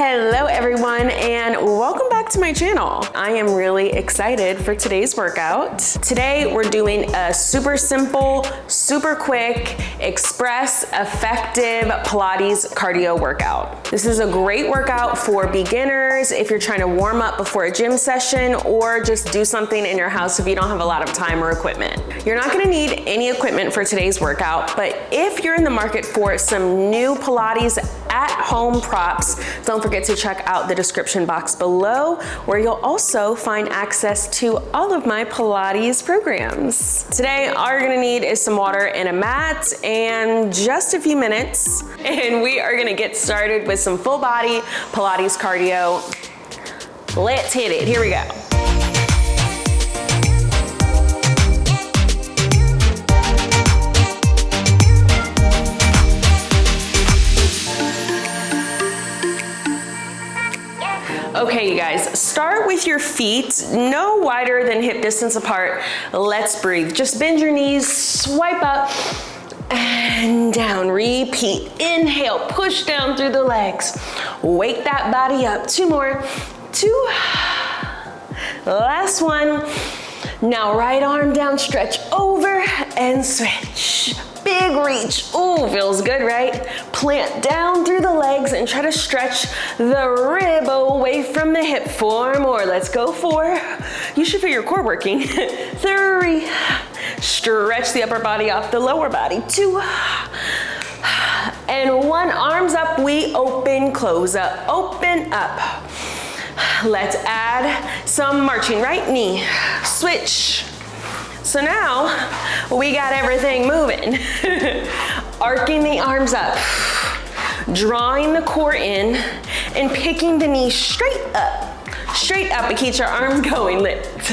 Hello everyone, and welcome back to my channel. I am really excited for today's workout. Today we're doing a super simple, super quick, express, effective Pilates cardio workout. This is a great workout for beginners if you're trying to warm up before a gym session or just do something in your house if you don't have a lot of time or equipment. You're not gonna need any equipment for today's workout, but if you're in the market for some new Pilates at-home props, don't forget to check out the description box below, where you'll also find access to all of my Pilates programs. Today, all you're gonna need is some water and a mat and just a few minutes, and we are gonna get started with some full body Pilates cardio. Let's hit it, here we go. Okay, you guys, start with your feet no wider than hip distance apart. Let's breathe. Just bend your knees, swipe up and down. Repeat. Inhale, push down through the legs. Wake that body up. Two more. Two. Last one. Now right arm down, stretch over and switch. Big reach. Ooh, feels good, right? Plant down through the legs and try to stretch the rib away from the hip. Four more. Let's go. Four. You should feel your core working. Three. Stretch the upper body off the lower body. Two. And one. Arms up. We open, close up, open up. Let's add some marching. Right knee. Switch. So now we got everything moving. Arcing the arms up, drawing the core in, and picking the knee straight up. Straight up, it keeps your arms going. Lift,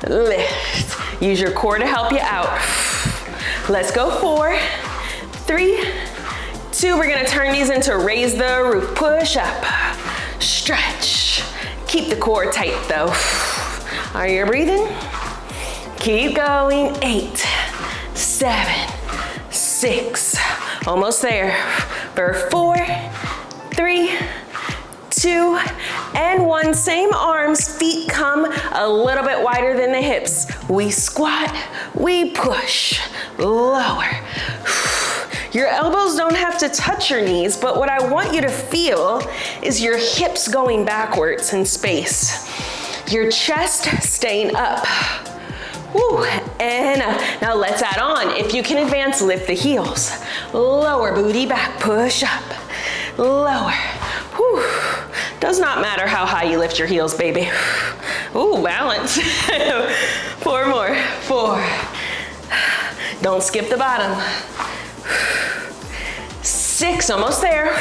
lift. Use your core to help you out. Let's go. Four, three, two. We're gonna turn these into raise the roof. Push up, stretch. Keep the core tight though. Are you breathing? Keep going. 8, 7, 6, almost there. For 4, 3, 2, and 1. Same arms, feet come a little bit wider than the hips. We squat, we push, lower. Your elbows don't have to touch your knees, but what I want you to feel is your hips going backwards in space. Your chest staying up. Woo, and now let's add on. If you can advance, lift the heels. Lower booty back, push up, lower. Woo. Does not matter how high you lift your heels, baby. Ooh, balance. 4 more, 4. Don't skip the bottom. 6, almost there.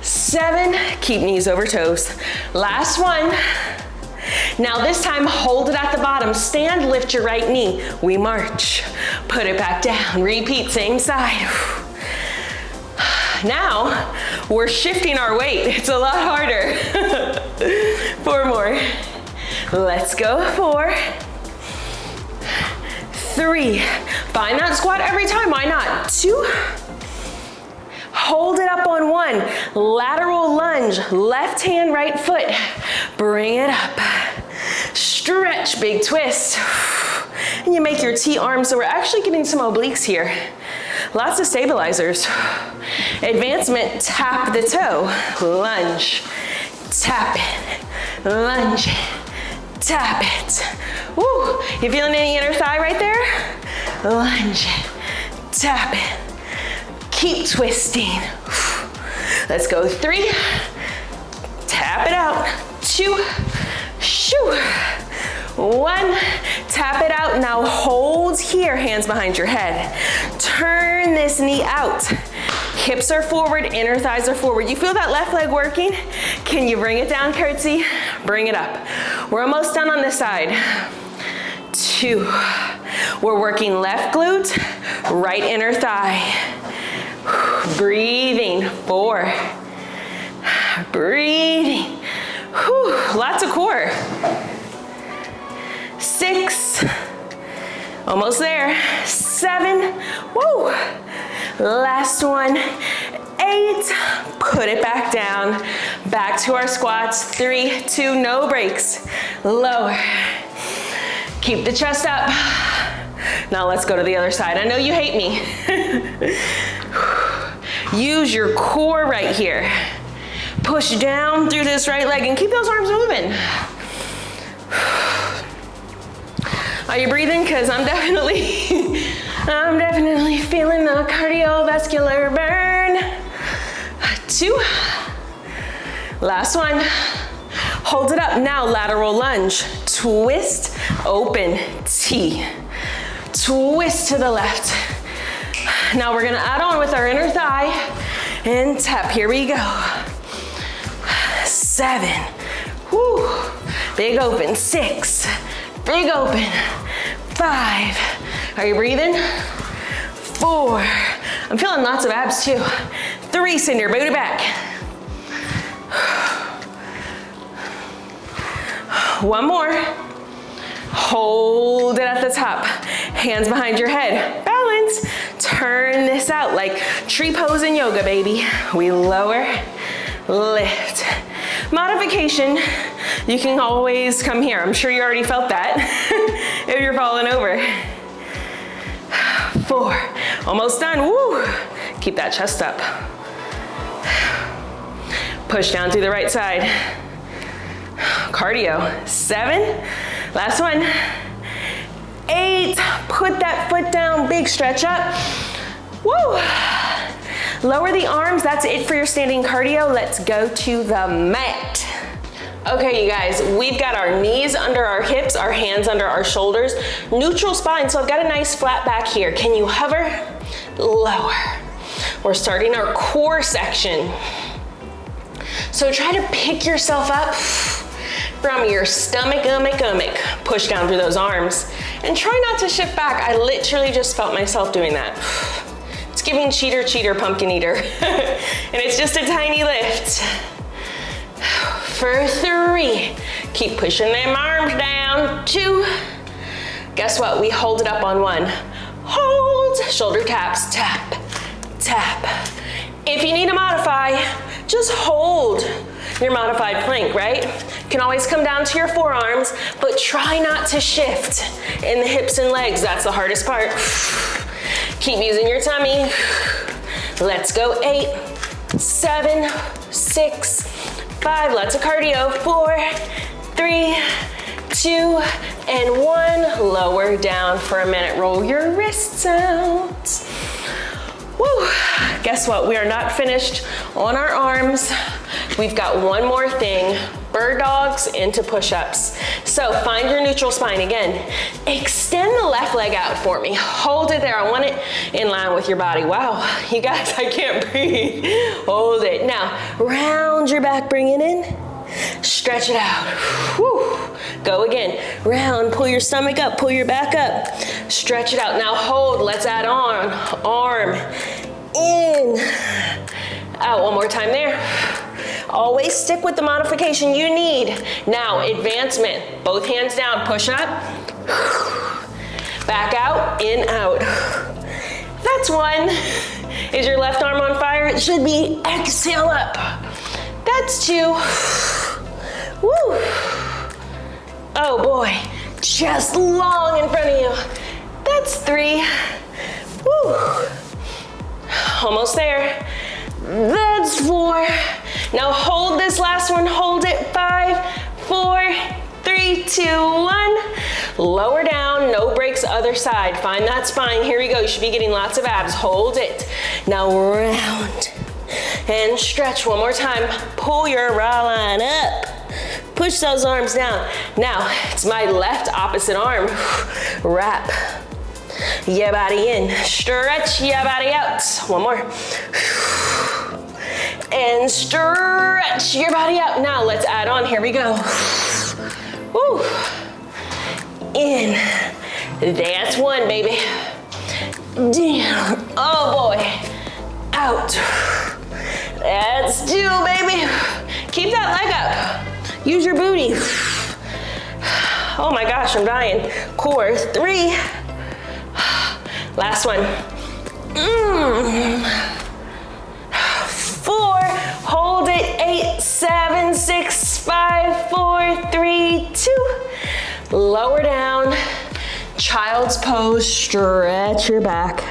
7, keep knees over toes. Last one. Now this time, hold it at the bottom. Stand, lift your right knee. We march. Put it back down. Repeat, same side. Now, we're shifting our weight. It's a lot harder. 4 more. Let's go. 4, 3. Find that squat every time. Why not? 2. Hold it up on 1. Lateral lunge. Left hand, right foot. Bring it up. Stretch, big twist. And you make your T-arm, so we're actually getting some obliques here. Lots of stabilizers. Advancement, tap the toe. Lunge, tap it. Lunge, tap it. Woo, you feeling any inner thigh right there? Lunge, tap it. Keep twisting. Let's go. 3, tap it out. 2, shoo. 1, tap it out. Now hold here, hands behind your head. Turn this knee out. Hips are forward, inner thighs are forward. You feel that left leg working? Can you bring it down, curtsy? Bring it up. We're almost done on this side. 2, we're working left glute, right inner thigh. Breathing. 4, breathing. Whew, lots of core. 6, almost there. 7, woo. Last one. 8, put it back down. to our squats. 3, 2, no breaks. Lower. Keep the chest up. Now let's go to the other side. I know you hate me. Use your core right here. Push down through this right leg and keep those arms moving. Are you breathing? Because I'm definitely feeling the cardiovascular burn. 2. Last one. Hold it up. Now lateral lunge. Twist, open, T. Twist to the left. Now we're gonna add on with our inner thigh and tap. Here we go. 7. Woo. Big open. 6. Big open. 5. Are you breathing? 4. I'm feeling lots of abs too. 3, send your booty back. 1 more. Hold it at the top. Hands behind your head. Balance. Turn this out like tree pose in yoga, baby. We lower, lift. Modification, you can always come here. I'm sure you already felt that if you're falling over. 4, almost done. Woo. Keep that chest up. Push down through the right side. Cardio. 7, last one. 8, put that foot down, big stretch up. Woo. Lower the arms, that's it for your standing cardio. Let's go to the mat. Okay, you guys, we've got our knees under our hips, our hands under our shoulders, neutral spine, so I've got a nice flat back here. Can you hover? Lower. We're starting our core section. So try to pick yourself up from your stomach, push down through those arms, and try not to shift back. I literally just felt myself doing that. It's giving cheater, pumpkin eater. And it's just a tiny lift. For 3, keep pushing them arms down. 2, guess what? We hold it up on 1. Hold, shoulder taps, tap, tap. If you need to modify, just hold your modified plank, right? You can always come down to your forearms, but try not to shift in the hips and legs. That's the hardest part. Keep using your tummy. Let's go. 8, 7, 6, 5. Lots of cardio. 4, 3, 2, and 1. Lower down for a minute. Roll your wrists out. Woo. Guess what? We are not finished on our arms. We've got one more thing. Bird dogs into push-ups. So find your neutral spine again. Extend the left leg out for me. Hold it there. I want it in line with your body. Wow, you guys, I can't breathe. Hold it. Now, round your back, bring it in. Stretch it out. Whew. Go again. Round, pull your stomach up, pull your back up. Stretch it out. Now hold, let's add on. Arm in. Out, one more time there. Always stick with the modification you need. Now, advancement. Both hands down, push up. Back out, in, out. That's 1. Is your left arm on fire? It should be. Exhale up. That's 2. Woo. Oh boy, chest long in front of you. That's 3. Woo. Almost there. That's 4. Now hold this last one, hold it. 5, 4, 3, 2, 1. Lower down, no breaks, other side. Find that spine, here we go. You should be getting lots of abs, hold it. Now round and stretch one more time. Pull your raw line up. Push those arms down. Now, it's my left opposite arm. Wrap your body in. Stretch your body out. One more. And stretch your body out. Now, let's add on. Here we go. Woo. In. That's 1, baby. Down. Oh, boy. Out. That's 2, baby. Keep that leg up. Use your booty. Oh my gosh, I'm dying. Core 3. Last one. 4. Hold it. 8, 7, child's pose, stretch your back.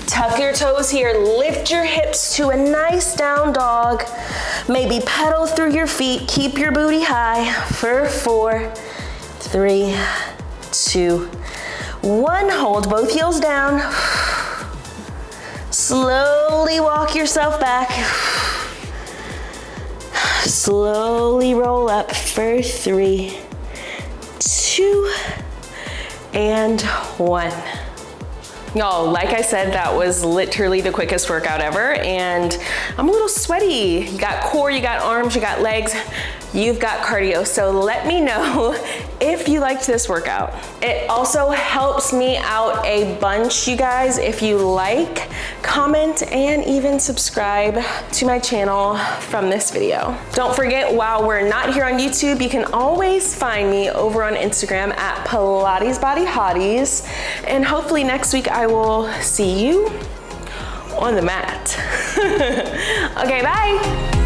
Tuck your toes here, lift your hips to a nice down dog. Maybe pedal through your feet, keep your booty high for 4, 3, 2, 1. Hold both heels down. Slowly walk yourself back. Slowly roll up for 3, 2, and 1. Y'all, like I said, that was literally the quickest workout ever, and I'm a little sweaty. You got core, you got arms, you got legs, you've got cardio. So let me know if you liked this workout. It also helps me out a bunch, you guys, if you like, comment, and even subscribe to my channel from this video. Don't forget, while we're not here on YouTube, you can always find me over on Instagram at PilatesBodyHotties, and hopefully next week I will see you on the mat. Okay, bye.